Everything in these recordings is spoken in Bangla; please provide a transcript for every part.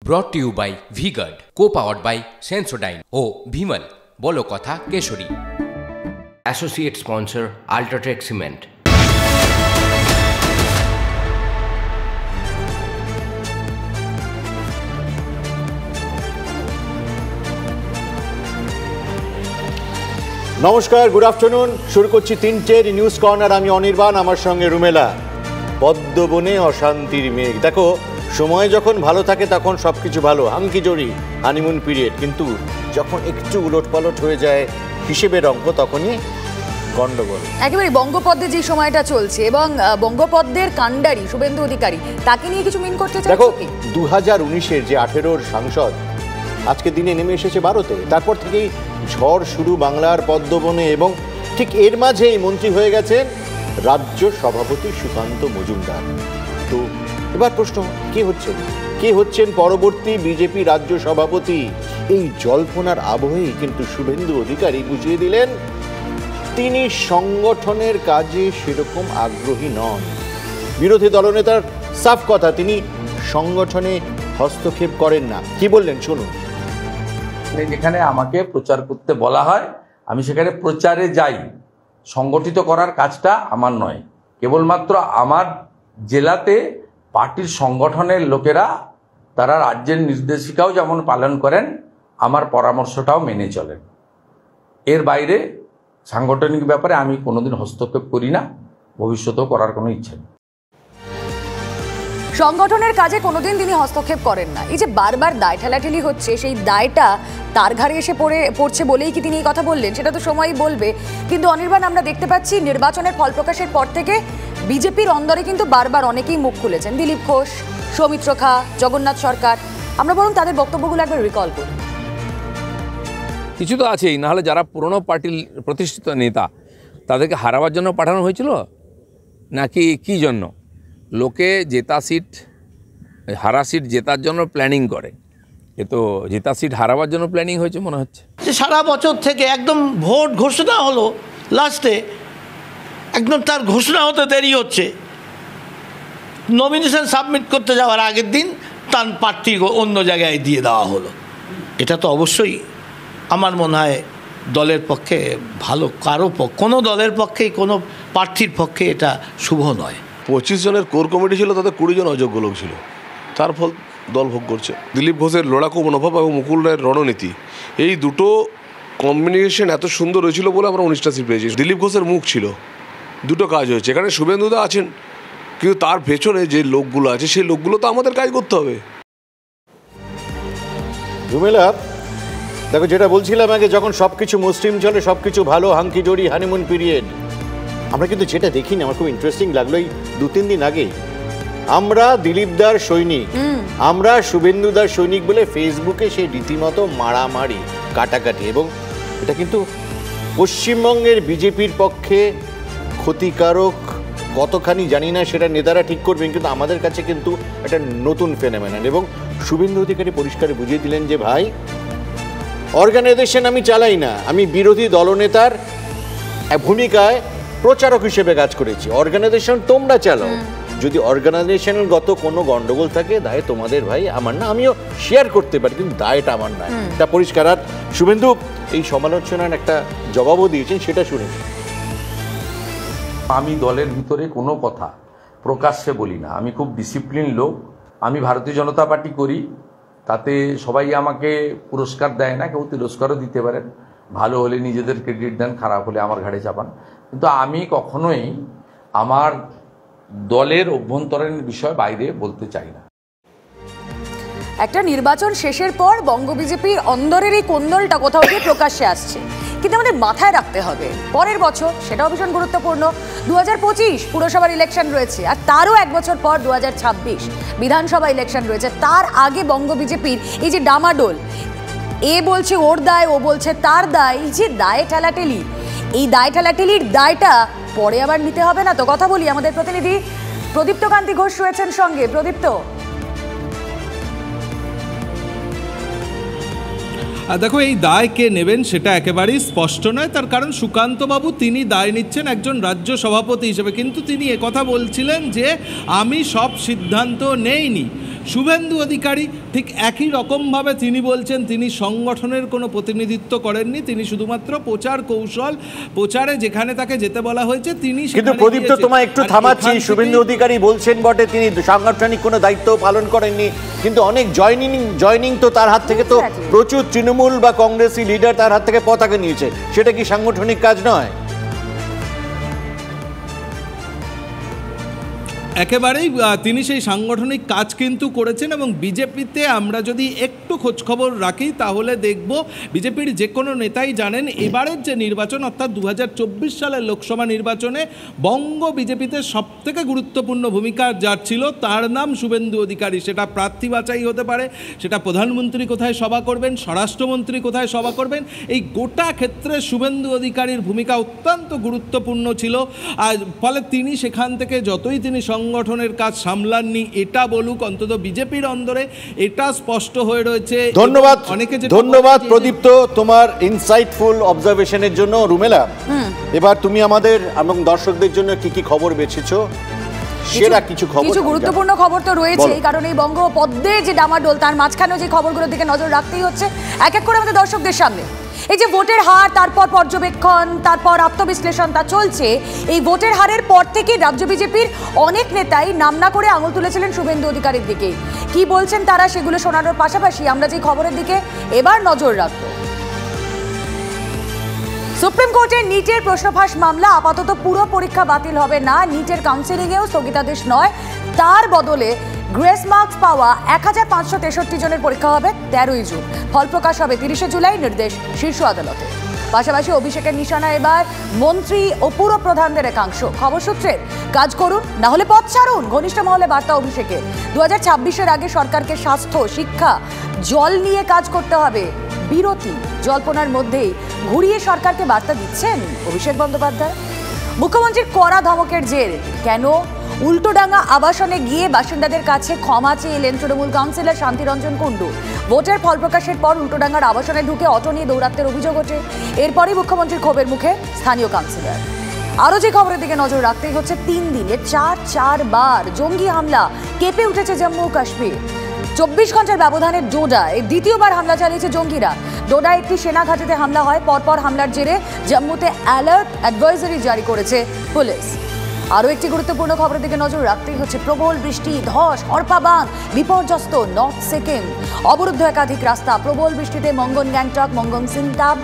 ব্রট to you by V-Guard, co-powered by Sensodyne ও ভিমল বলো কথা কেশরী। Associate sponsor UltraTech cement. নমস্কার, গুড আফটারনুন। শুরু করছি তিনটের নিউজ কর্নার। আমি অনির্বাণ, আমার সঙ্গে রুমেলা। পদ্মবনে অশান্তির মেঘ। দেখো, সময় যখন ভালো থাকে তখন সব কিছু ভালো, হাঙ্কি জড়ি, হানিমুন পিরিয়ড। কিন্তু যখন একটু উলটপালট হয়ে যায় হিসেবের অঙ্ক, তখনই গন্ডগোল। একেবারে বঙ্গপদ্মে যে সময়টা চলছে এবং বঙ্গপদ্মের কাণ্ডারি শুভেন্দু অধিকারী, তাকে নিয়ে কিছু মিন করতে চাই। দেখো, 2019-এর যে 18-র সাংসদ আজকে দিনে নেমে এসেছে 12-তে। তারপর থেকেই ঝড় শুরু বাংলার পদ্মবনে, এবং ঠিক এর মাঝেই মন্ত্রী হয়ে গেছেন রাজ্য সভাপতি সুকান্ত মজুমদার। তো এবার প্রশ্ন, কে হচ্ছেন পরবর্তী বিজেপি রাজ্য সভাপতি? এই জল্পনার আবহেই কিন্তু শুভেন্দু অধিকারী বুঝিয়ে দিলেন তিনি সংগঠনের কাজে সেরকম আগ্রহী নন। বিরোধী দলনেতার সাফ কথা, তিনি সংগঠনে হস্তক্ষেপ করেন না। কি বললেন শুনুন। যেখানে আমাকে প্রচার করতে বলা হয়, আমি সেখানে প্রচারে যাই। সংগঠিত করার কাজটা আমার নয়। কেবলমাত্র আমার জেলাতে পার্টির সংগঠনের লোকেরা, তারা রাজ্যের নির্দেশিকাও যেমন পালন করেন, আমার পরামর্শটাও মেনে চলেন। এর বাইরে সাংগঠনিক ব্যাপারে আমি কোনোদিন হস্তক্ষেপ করি না, ভবিষ্যতেও করার কোনো ইচ্ছা নেই। সংগঠনের কাজে কোনোদিন তিনি হস্তক্ষেপ করেন না। এই যে বারবার দায় ঠেলাঠেলি হচ্ছে, সেই দায়টা তার ঘাড়ে এসে পড়ছে বলেই কি তিনি এই কথা বললেন, সেটা তো সময়ই বলবে। কিন্তু অনির্বাণ, আমরা দেখতে পাচ্ছি নির্বাচনের ফল প্রকাশের পর থেকে বিজেপির অন্দরে কিন্তু বারবার অনেকেই মুখ খুলেছেন। দিলীপ ঘোষ, সৌমিত্র খা, জগন্নাথ সরকার। আমরা বরং তাদের বক্তব্যগুলো একবার রিকল করি। কিছু তো আছেই, নাহলে যারা পুরনো পার্টির প্রতিষ্ঠিত নেতা তাদেরকে হারাবার জন্য পাঠানো হয়েছিল নাকি কি জন্য? লোকে জেতা সিট, হারা সিট জেতার জন্য প্ল্যানিং করে, এ তো জেতা সিট হারাবার জন্য প্ল্যানিং হয়েছে মনে হচ্ছে। সারা বছর থেকে একদম ভোট ঘোষণা হলো, লাস্টে একদম তার ঘোষণা হতে দেরি হচ্ছে। নমিনেশন সাবমিট করতে যাওয়ার আগের দিন তার প্রার্থী অন্য জায়গায় দিয়ে দেওয়া হলো। এটা তো অবশ্যই আমার মনে হয় দলের পক্ষে ভালো, কোনো দলের পক্ষেই, কোনো প্রার্থীর পক্ষে এটা শুভ নয়। 25 জনের কোর কমিটি ছিল, তাদের 20 জন অযোগ্য লোক ছিল, তার ফল দল ভোগ করছে। দিলীপ ঘোষের লড়াকু মনোভাব এবং মুকুল রায়ের রণনীতি, এই দুটো কম্বিনেশন এত সুন্দর হয়েছিল বলে আমরা 19টা সিট পেয়েছি। দিলীপ ঘোষের মুখ ছিল, দুটো কাজ হয়েছে। এখানে শুভেন্দুদা আছেন, কিন্তু তার পেছনে যে লোকগুলো আছে সেই লোকগুলো তো আমাদের কাজ করতে হবে। রুমেলা, দেখো, যেটা বলছিলাম আগে, যখন সবকিছু মুসলিম চলে, সবকিছু ভালো, হাঙ্কি জড়ি, হানিমুন পিরিয়ড, আমরা কিন্তু যেটা দেখিনি, আমার খুব ইন্টারেস্টিং লাগলো, এই 2-3 দিন আগে আমরা দিলীপদার সৈনিক, আমরা শুভেন্দুদার সৈনিক বলে ফেসবুকে সেই রীতিমতো মারামারি, কাটাকাটি, এবং এটা কিন্তু পশ্চিমবঙ্গের বিজেপির পক্ষে ক্ষতিকারক কতখানি জানি না, সেটা নেতারা ঠিক করবেন, কিন্তু আমাদের কাছে কিন্তু একটা নতুন ফেনোমেনন। এবং শুভেন্দু অধিকারী পরিষ্কার বুঝিয়ে দিলেন যে ভাই, অর্গানাইজেশন আমি চালাই না, আমি বিরোধী দলনেতার ভূমিকায় প্রচারক হিসেবে কাজ করেছি, অর্গানাইজেশন তোমরা চালাও। যদি অর্গানাইজেশনগত কোনো গন্ডগোল থাকে, দায় তোমাদের ভাই, আমার না। আমিও শেয়ার করতে পারি, কিন্তু দায়টা আমার নয়, এটা পরিষ্কার। আর শুভেন্দু এই সমালোচনার একটা জবাবও দিয়েছেন, সেটা শুনে। আমি দলের ভিতরে কোনো কথা প্রকাশ্যে বলি না। আমি খুব ডিসিপ্লিন লোক। আমি ভারতীয় জনতা পার্টি করি, তাতে সবাই আমাকে পুরস্কার দেয় না, কেউ তিরস্কারও দিতে পারেন। ভালো হলে নিজেদের ক্রেডিট দেন, খারাপ হলে আমার ঘাড়ে চাপান। কিন্তু আমি কখনোই আমার দলের অভ্যন্তরীণ বিষয় বাইরে বলতে চাই না। একটা নির্বাচন শেষের পর বঙ্গ বিজেপির অন্দরের এই কোন্দলটা কোথাও গিয়ে প্রকাশ্যে আসছে, কিন্তু আমাদের মাথায় রাখতে হবে পরের বছর, সেটাও ভীষণ গুরুত্বপূর্ণ, 2025 পুরসভার ইলেকশন রয়েছে, আর তারও 1 বছর পর 2026 বিধানসভা ইলেকশন রয়েছে। তার আগে বঙ্গ বিজেপির এই যে ডামাডোল, এ বলছে ওর দায়, ও বলছে তার দায়, এই যে দায় ঠেলাঠেলি, এই দায় ঠেলাঠেলির দায়টা পরে আবার নিতে হবে না তো? কথা বলি, আমাদের প্রতিনিধি প্রদীপ্ত কান্তি ঘোষ রয়েছেন সঙ্গে। প্রদীপ্ত, দেখো, এই দায় কে নেবেন সেটা একেবারেই স্পষ্ট নয়। তার কারণ সুকান্তবাবু তিনি দায় নিচ্ছেন একজন রাজ্য সভাপতি হিসেবে, কিন্তু তিনি একথা বলছিলেন যে আমি সব সিদ্ধান্ত নেইনি। শুভেন্দু অধিকারী ঠিক একই রকমভাবে তিনি বলছেন তিনি সংগঠনের কোনো প্রতিনিধিত্ব করেননি, তিনি শুধুমাত্র প্রচার কৌশল, প্রচারে যেখানে তাকে যেতে বলা হয়েছে তিনি। কিন্তু প্রদীপ্ত, তোমায় একটু থামাচ্ছি। শুভেন্দু অধিকারী বলছেন বটে তিনি সাংগঠনিক কোনো দায়িত্ব পালন করেননি, কিন্তু অনেক জয়নিং তো তার হাত থেকে, তো প্রচুর তৃণমূল বা কংগ্রেসি লিডার তার হাত থেকে পতাকা নিয়েছে, সেটা কি সাংগঠনিক কাজ নয়? একেবারেই তিনি সেই সাংগঠনিক কাজ কিন্তু করেছেন। এবং বিজেপিতে আমরা যদি একটু খোঁজখবর রাখি তাহলে দেখব বিজেপির যে কোনো নেতাই জানেন এবারের যে নির্বাচন অর্থাৎ 2024 সালের লোকসভা নির্বাচনে বঙ্গ বিজেপিতে সবথেকে গুরুত্বপূর্ণ ভূমিকা যার ছিল তার নাম শুভেন্দু অধিকারী। সেটা প্রার্থী বাছাই হতে পারে, সেটা প্রধানমন্ত্রী কোথায় সভা করবেন, স্বরাষ্ট্রমন্ত্রী কোথায় সভা করবেন, এই গোটা ক্ষেত্রে শুভেন্দু অধিকারীর ভূমিকা অত্যন্ত গুরুত্বপূর্ণ ছিল। আর ফলে তিনি সেখান থেকে যতই তিনি সংগঠনের কাজ সামলাননি এটা বলুক, অন্তত বিজেপির অন্দরে এটা স্পষ্ট হয়ে রয়েছে। ধন্যবাদ, ধন্যবাদ প্রদীপ্ত তোমার ইনসাইটফুল অবজারভেশনের জন্য। রুমেলা, এবার তুমি আমাদের এবং দর্শকদের জন্য কি কি খবর বেছেছো? সেরা কিছু গুরুত্বপূর্ণ খবর তো রয়েছেই, কারণ এই বঙ্গ পদ্মে যে ডামাডোল তার মাঝখানেও যে খবরগুলোর দিকে নজর রাখতেই হচ্ছে এক এক করে আমাদের দর্শকদের সামনে। এই যে ভোটের হার, তারপর পর্যবেক্ষণ, তারপর আত্মবিশ্লেষণ তা চলছে। এই ভোটের হারের পর থেকে রাজ্য বিজেপির অনেক নেতাই নাম না করে আঙুল তুলেছিলেন শুভেন্দু অধিকারীর দিকে। কি বলছেন তারা সেগুলো শোনানোর পাশাপাশি আমরা যে খবরের দিকে এবার নজর রাখব, সুপ্রিম কোর্টের নিটের প্রশ্নফাঁস মামলা আপাতত পুরো পরীক্ষা বাতিল হবে না, নিটের কাউন্সেলিংয়েও স্থগিতাদেশ নয়, তার বদলে গ্রেস মার্কস পাওয়া 1563 জনের পরীক্ষা হবে 13ই জুন, ফল প্রকাশ হবে 30শে জুলাই, নির্দেশ শীর্ষ আদালতে। পাশাপাশি অভিষেকের নিশানা এবার মন্ত্রী ও পুর প্রধানদের একাংশ। খবর সূত্রের কাজ করুন না হলে পথ ছাড়ুন, ঘনিষ্ঠ মহলে বার্তা অভিষেকের। 2026-এর আগে সরকারকে স্বাস্থ্য, শিক্ষা, জল নিয়ে কাজ করতে হবে, বিরতি জল্পনার মধ্যেই ঘুরিয়ে সরকারকে বার্তা দিচ্ছেন অভিষেক বন্দ্যোপাধ্যায়। মুখ্যমন্ত্রীর কড়া ধমকের জের কেন? উল্টোডাঙ্গা আবাসনে গিয়ে বাসিন্দাদের কাছে ক্ষমা চেয়ে এলেন তৃণমূল কাউন্সিলর শান্তিরঞ্জন কুণ্ডু। ভোটের ফল প্রকাশের পর উল্টোডাঙ্গার আবাসনে ঢুকে অটো নিয়ে দৌরাত্মের অভিযোগ ওঠে, এরপরই মুখ্যমন্ত্রীর ক্ষোভের মুখে স্থানীয় কাউন্সিলর। আরও যে খবরের দিকে নজর রাখতেই হচ্ছে, 3 দিনে 4বার জঙ্গি হামলা, কেঁপে উঠেছে জম্মু ও কাশ্মীর। 24 ঘন্টার ব্যবধানে ডোডায় দ্বিতীয়বার হামলা চালিয়েছে জঙ্গিরা। ডোডায় একটি সেনা ঘাঁটিতে হামলা হয়, পরপর হামলার জেরে জম্মুতে অ্যালার্ট অ্যাডভাইজারি জারি করেছে পুলিশ। আরও একটি গুরুত্বপূর্ণ খবরের দিকে নজর রাখতেই হচ্ছে, প্রবল বৃষ্টি, ধস, হরপা বাঁধ বিপর্যস্ত নর্থ সিকিম, অবরুদ্ধ একাধিক রাস্তা। প্রবল বৃষ্টিতে মঙ্গন গ্যাংটক, মঙ্গন সিংতাম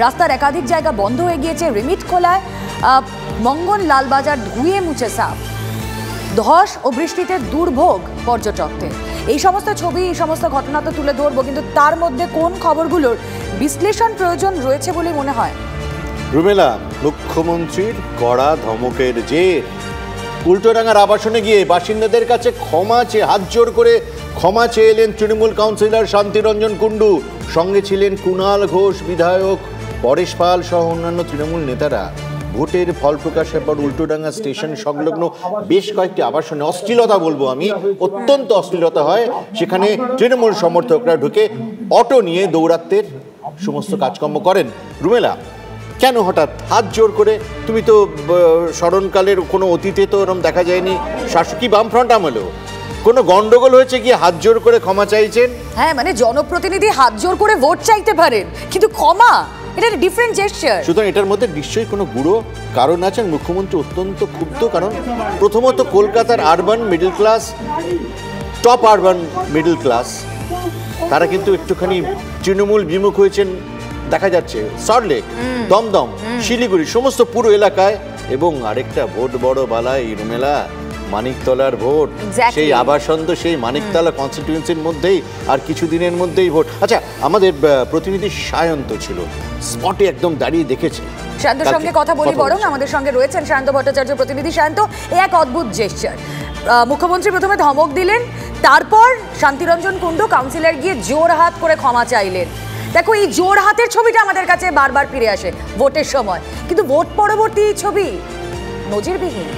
রাস্তার একাধিক জায়গা বন্ধ হয়ে গিয়েছে। রিমিট খোলায় মঙ্গন লালবাজার ধুয়ে মুছে সাফ। ধস ও বৃষ্টিতে দুর্ভোগ পর্যটকদের। এই সমস্ত ছবি, এই সমস্ত ঘটনা তো তুলে ধরবো, কিন্তু তার মধ্যে কোন খবরগুলোর বিশ্লেষণ প্রয়োজন রয়েছে বলে মনে হয়? রুমেলা, মুখ্যমন্ত্রীর কড়া ধমকের জের, উল্টোডাঙ্গার আবাসনে গিয়ে বাসিন্দাদের কাছে ক্ষমা চেয়ে হাত জোর করে ক্ষমা চেয়ে এলেন তৃণমূল কাউন্সিলর শান্তিরঞ্জন কুণ্ডু। সঙ্গে ছিলেন কুণাল ঘোষ বিধায়ক, পরেশ পাল সহ অন্যান্য তৃণমূল নেতারা। ভোটের ফল প্রকাশের পর উল্টোডাঙ্গা স্টেশন সংলগ্ন বেশ কয়েকটি আবাসনে অশ্লীলতা, বলবো আমি, অত্যন্ত অশ্লীলতা হয়। সেখানে তৃণমূল সমর্থকরা ঢুকে অটো নিয়ে দৌরাত্মের সমস্ত কাজকর্ম করেন। রুমেলা, কেন হঠাৎ হাত জোর করে? তুমি তো স্মরণকালের কোনো অতীতে তো এরকম দেখা যায়নি। শাসকী বামফ্রন্ট আমলেও কোনো গন্ডগোল হয়েছে গিয়ে হাত জোর করে ক্ষমা চাইছেন? হ্যাঁ, মানে জনপ্রতিনিধি হাত জোর করে ভোট চাইতে পারেন, কিন্তু ক্ষমা এটা ডিফারেন্ট জেস্চার। সুতরাং এটার মধ্যে নিশ্চয়ই কোনো গুরু কারণ আছেন। মুখ্যমন্ত্রী অত্যন্ত ক্ষুব্ধ, কারণ প্রথমত কলকাতার urban middle class, top urban middle class, তারা কিন্তু একটুখানি তৃণমূল বিমুখ হয়েছেন দেখা যাচ্ছে। সল্টলেক, দমদম, শিলিগুড়ি সমস্ত পুরো এলাকায়। এবং আরেকটা ভোট বড় বালাই রুমেলা, মানিকতলার ভোট, সেই আবাসন তো সেই মানিকতলা কনস্টিটিউয়েন্সির মধ্যেই, আর কিছুদিনের মধ্যেই ভোট। আচ্ছা, আমাদের প্রতিনিধি সায়ন্ত ছিল স্পটে, একদম দাঁড়িয়ে দেখেছে। সায়ন্তর সঙ্গে কথা বলি বরং। আমাদের সঙ্গে রয়েছেন সায়ন্ত ভট্টাচার্য, প্রতিনিধি। সায়ন্ত, এক অদ্ভুত জেস্চার। মুখ্যমন্ত্রী প্রথমে ধমক দিলেন, তারপর শান্তিরঞ্জন কুণ্ডু কাউন্সিলর গিয়ে জোর হাত করে ক্ষমা চাইলেন। দেখো, এই জোর হাতের ছবিটা আমাদের কাছে বারবার ফিরে আসে ভোটের সময়, কিন্তু ভোট পরবর্তী ছবি নজিরবিহীন।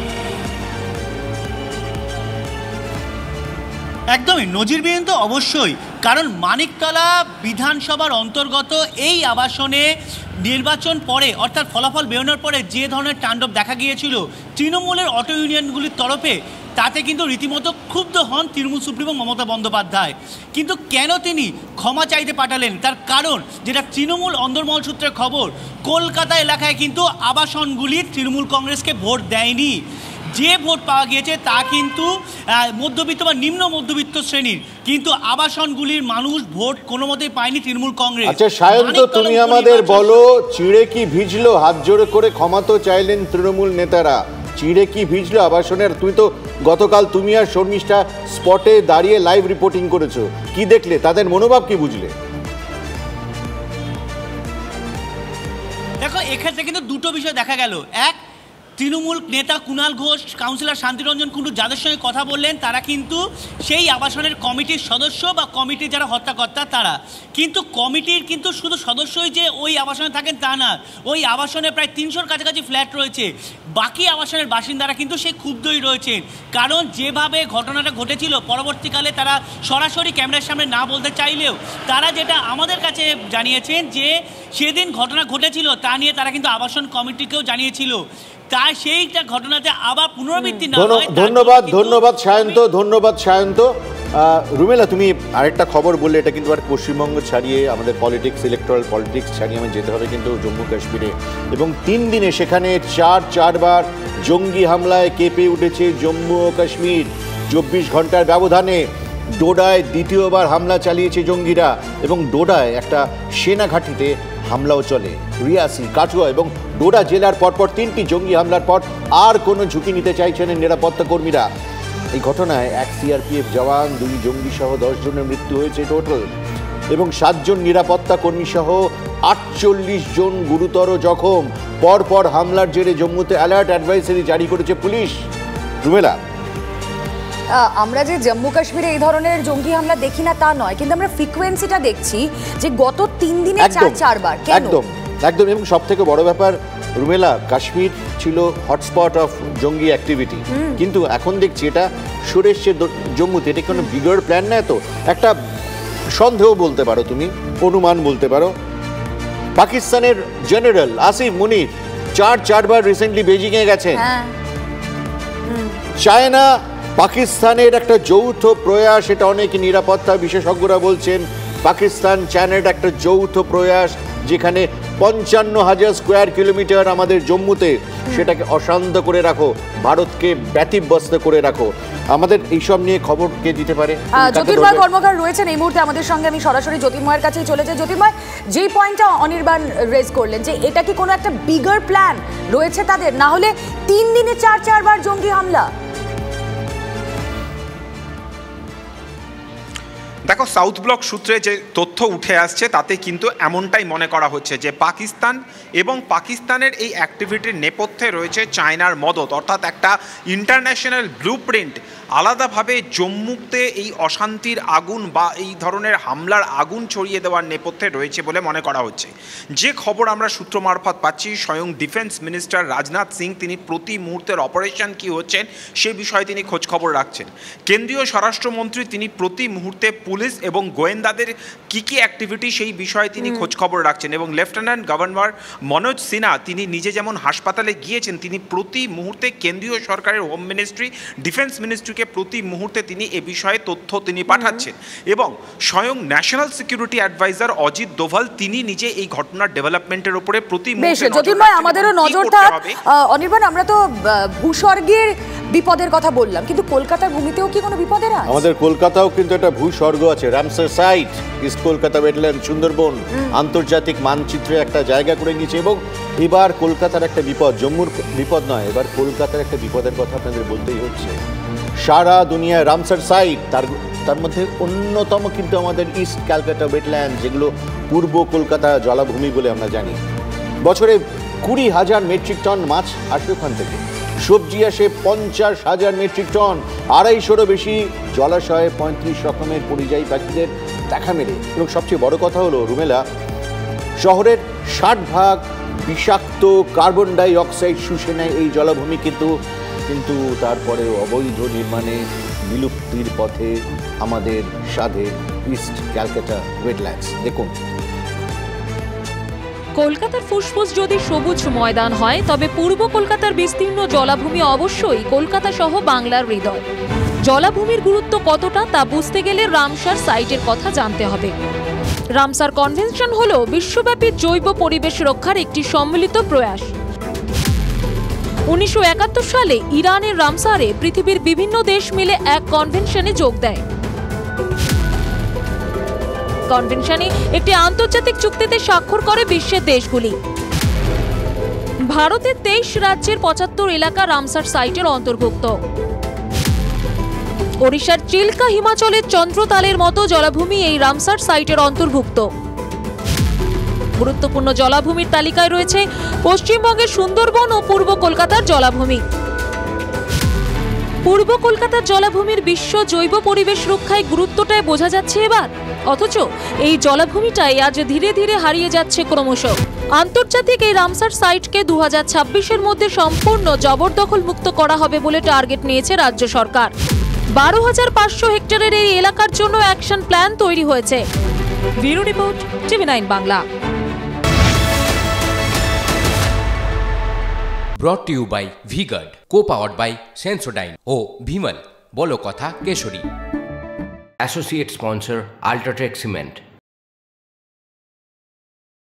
একদমই নজিরবিহীন তো অবশ্যই, কারণ মানিকতলা বিধানসভার অন্তর্গত এই আবাসনে নির্বাচন পরে, অর্থাৎ ফলাফল বেরোনোর পরে যে ধরনের তাণ্ডব দেখা গিয়েছিল তৃণমূলের অটো ইউনিয়নগুলির তরফে, তাতে কিন্তু রীতিমতো ক্ষুব্ধ হন তৃণমূল সুপ্রিমো মমতা বন্দ্যোপাধ্যায়। কিন্তু কেন তিনি ক্ষমা চাইতে পাঠালেন, তার কারণ যেটা তৃণমূল অন্দরমহল সূত্রের খবর, কলকাতা এলাকায় কিন্তু আবাসনগুলি তৃণমূল কংগ্রেসকে ভোট দেয়নি। যে ভোট পাওয়া গিয়েছে তা কিন্তু মধ্যবিত্ত বা নিম্ন মধ্যবিত্ত শ্রেণীর, কিন্তু আবাসনগুলির মানুষ ভোট কোনো মতেই পায়নি তৃণমূল কংগ্রেস। আচ্ছা সায়ন্ত, তুমি আমাদের বলো, চিড়ে কি ভিজলো? হাত জোড়ে করে ক্ষমা তো চাইলেন তৃণমূল নেতারা, চিড়ে কি ভিজলো আবাসনের? তুই তো গতকাল তুমি আর শর্মিষ্ঠা স্পটে দাঁড়িয়ে লাইভ রিপোর্টিং করেছো, কি দেখলে, তাদের মনোভাব কি বুঝলে? দেখো, এক্ষেত্রে কিন্তু দুটো বিষয় দেখা গেল। এক, তৃণমূল নেতা কুণাল ঘোষ, কাউন্সিলর শান্তিরঞ্জন কুণ্ডু যাদের সঙ্গে কথা বললেন তারা কিন্তু সেই আবাসনের কমিটির সদস্য বা কমিটির যারা হত্যাকর্তা তারা। কিন্তু কমিটির কিন্তু শুধু সদস্যই যে ওই আবাসনে থাকেন তা না, ওই আবাসনে প্রায় 300-র কাছাকাছি ফ্ল্যাট রয়েছে। বাকি আবাসনের বাসিন্দারা কিন্তু সেই ক্ষুব্ধই রয়েছেন, কারণ যেভাবে ঘটনাটা ঘটেছিল পরবর্তীকালে তারা সরাসরি ক্যামেরার সামনে না বলতে চাইলেও তারা যেটা আমাদের কাছে জানিয়েছেন যে সেদিন ঘটনা ঘটেছিল তা নিয়ে তারা কিন্তু আবাসন কমিটিকেও জানিয়েছিল। তাই সেইটা ঘটনাতে আবার পুনরাবৃত্তি না হয়। ধন্যবাদ সায়ন্ত, ধন্যবাদ সায়ন্ত। রুমেলা, তুমি আরেকটা খবর বললে, এটা কিন্তু আর পশ্চিমবঙ্গ ছাড়িয়ে আমাদের পলিটিক্স, ইলেকট্রাল পলিটিক্স ছাড়িয়ে আমি যেতে হবে কিন্তু জম্মু কাশ্মীরে, এবং 3 দিনে সেখানে চারবার জঙ্গি হামলায় কেঁপে উঠেছে জম্মু ও কাশ্মীর। 24 ঘন্টার ব্যবধানে ডোডায় দ্বিতীয়বার হামলা চালিয়েছে জঙ্গিরা, এবং ডোডায় একটা সেনা ঘাঁটিতে হামলাও চলে। রিয়াসি, কাঠুয়া এবং ডোডা জেলার পরপর 3টি জঙ্গি হামলার পর আর কোনো ঝুঁকি নিতে চাইছেন নিরাপত্তা কর্মীরা। এই ঘটনায় 1 সিআরপিএফ জওয়ান, 2 জঙ্গি সহ 10 জনের মৃত্যু হয়েছে টোটাল, এবং 7 জন নিরাপত্তা কর্মী সহ 48 জন গুরুতর জখম। পরপর হামলার জেরে জম্মুতে অ্যালার্ট অ্যাডভাইসারি জারি করেছে পুলিশ। রুমেলা, আমরা যে জম্মু কাশ্মীরে এই ধরনের জঙ্গি হামলা দেখি না তা নয়, কিন্তু আমরা ফ্রিকোয়েন্সিটা দেখছি যে গত 3 দিনে 4বার। একদম, এবং সব থেকে বড় ব্যাপার রুমেলা, কাশ্মীর ছিল হটস্পট অফ জঙ্গি অ্যাক্টিভিটি, কিন্তু এখন দেখছি এটা সরে এসছে জম্মুতে। এটা কোনো বিগার প্ল্যান না, তো একটা সন্দেহ বলতে পারো, তুমি অনুমান বলতে পারো। পাকিস্তানের জেনারেল আসিফ মুনির চারবার রিসেন্টলি বেজিংয়ে গেছেন। চায়না পাকিস্তানের একটা যৌথ প্রয়াস, এটা অনেক নিরাপত্তা বিশেষজ্ঞরা বলছেন। পাকিস্তান চায়নার একটা যৌথ প্রয়াস, যেখানে 55,000 স্কোয়ার কিলোমিটার আমাদের জম্মুতে, সেটাকে অশান্ত করে রাখো, ভারতকে ব্যতিব্যস্ত করে রাখো। আমাদের এইসব নিয়ে খবর কে দিতে পারে? জ্যোতির্ময় কর্মকার রয়েছেন এই মুহূর্তে আমাদের সঙ্গে। আমি সরাসরি জ্যোতির্ময়ের কাছেই চলে যাই। জ্যোতির্ময়, যেই পয়েন্টটা অনির্বাণ রেজ করলেন যে এটা কি কোনো একটা বিগার প্ল্যান রয়েছে তাদের, না হলে 3 দিনে 4বার জঙ্গি হামলা? দেখো, সাউথ ব্লক সূত্রে যে তথ্য উঠে আসছে তাতে কিন্তু এমনটাই মনে করা হচ্ছে যে পাকিস্তান এবং পাকিস্তানের এই অ্যাক্টিভিটির নেপথ্যে রয়েছে চায়নার মদত, অর্থাৎ একটা ইন্টারন্যাশনাল ব্লুপ্রিন্ট আলাদাভাবে জম্মুতে এই অশান্তির আগুন বা এই ধরনের হামলার আগুন ছড়িয়ে দেওয়ার নেপথ্যে রয়েছে বলে মনে করা হচ্ছে। যে খবর আমরা সূত্র মারফত পাচ্ছি, স্বয়ং ডিফেন্স মিনিস্টার রাজনাথ সিং তিনি প্রতি মুহূর্তের অপারেশন কি হচ্ছেন সে বিষয়ে তিনি খোঁজখবর রাখছেন। কেন্দ্রীয় স্বরাষ্ট্রমন্ত্রী তিনি প্রতি মুহূর্তে পুলিশ এবং গোয়েন্দাদের কি অ্যাক্টিভিটি সেই বিষয়ে তিনি খোঁজখবর রাখছেন, এবং লেফটেন্যান্ট গভর্নর মনোজ সিনহা তিনি নিজে যেমন হাসপাতালে গিয়েছেন, তিনি প্রতি মুহূর্তে কেন্দ্রীয় সরকারের হোম মিনিস্ট্রি, ডিফেন্স মিনিস্ট্রিকে প্রতি মুহূর্তে তিনি এ বিষয়ে তথ্য তিনি পাঠাচ্ছেন। এবং স্বয়ং national security advisor Ajit Doval তিনি নিজে এই ঘটনার ডেভেলপমেন্টের উপরে প্রতি মুহূর্তে জ্যোতির্ময় আমাদেরও নজর থাক। অনির্বাণ, আমরা তো ভূস্বর্গের বিপদের কথা বললাম, কিন্তু কলকাতার ভূমিতেও কি কোনো বিপদের আছে? আমাদের কলকাতাও কিন্তু একটা ভূস্বর্গ আছে। Ramsar site, east Kolkata wetland, Sundarban আন্তর্জাতিক মানচিত্রে একটা জায়গা করে নিয়েছে, এবং এবার কলকাতার একটা বিপদ, জম্মুর বিপদ নয়, এবার কলকাতার একটা বিপদের কথা আপনাদের বলতেই হচ্ছে। সারা দুনিয়ায় রামসার সাইট, তার মধ্যে অন্যতম কিন্তু আমাদের ইস্ট ক্যালকাটা ওয়েটল্যান্ড, যেগুলো পূর্ব কলকাতা জলাভূমি বলে আমরা জানি। বছরে 20,000 মেট্রিক টন মাছ আসে ওখান থেকে, সবজি আসে 50,000 মেট্রিক টন, 250-রও বেশি জলাশয়ে 35 রকমের পরিযায়ী পাখিদের দেখা মেলে। এবং সবচেয়ে বড় কথা হলো রুমেলা, শহরের 60% বিষাক্ত কার্বন ডাই অক্সাইড শুষে নেয় এই জলাভূমি, কিন্তু তারপরেও অবৈধ নির্মাণে বিলুপ্তির পথে আমাদের স্বাদের ইস্ট ক্যালকাটা ওয়েটল্যান্ডস। দেখুন, কলকাতার ফুসফুস যদি সবুজ ময়দান হয়, তবে পূর্ব কলকাতার বিস্তীর্ণ জলাভূমি অবশ্যই কলকাতা সহ বাংলার হৃদয়। জলাভূমির গুরুত্ব কতটা তা বুঝতে গেলে রামসার সাইটের কথা জানতে হবে। রামসার কনভেনশন হলো বিশ্বব্যাপী জৈব পরিবেশ রক্ষার একটি সম্মিলিত প্রয়াস। 1971 সালে ইরানের রামসারে পৃথিবীর বিভিন্ন দেশ মিলে এক কনভেনশনে যোগ দেয়। কনভেনশনে একটি আন্তর্জাতিক চুক্তিতে স্বাক্ষর করে বিশ্বের দেশগুলি। ভারতের 23 রাজ্যের 75 এলাকা রামসার সাইটের অন্তর্ভুক্ত। ওড়িশার চিল্কা, হিমাচলের চন্দ্রতালের মতো জলাভূমি এই রামসার সাইটের অন্তর্ভুক্ত। গুরুত্বপূর্ণ জলাভূমির তালিকায় রয়েছে পশ্চিমবঙ্গের সুন্দরবন ও পূর্ব কলকাতার জলাভূমি। পূর্ব কলকাতার জলাভূমির বিশ্ব জৈব পরিবেশ রক্ষায় গুরুত্বটাই বোঝা যাচ্ছে এবার, অথচ এই জলাভূমিটাই আজ ধীরে ধীরে হারিয়ে যাচ্ছে ক্রমশ। আন্তর্জাতিক এই রামসার সাইটকে 2026-এর মধ্যে সম্পূর্ণ জবরদখল মুক্ত করা হবে বলে টার্গেট নিয়েছে রাজ্য সরকার। 12,500 হেক্টরের এই এলাকার জন্য অ্যাকশন প্ল্যান তৈরি হয়েছে। Bureau report, TV9 Bangla. Brought to you by V-Guard, co-powered by Sensodyne ও Bhimal, বলো কথা Keshari. Associate sponsor, Ultratech Cement.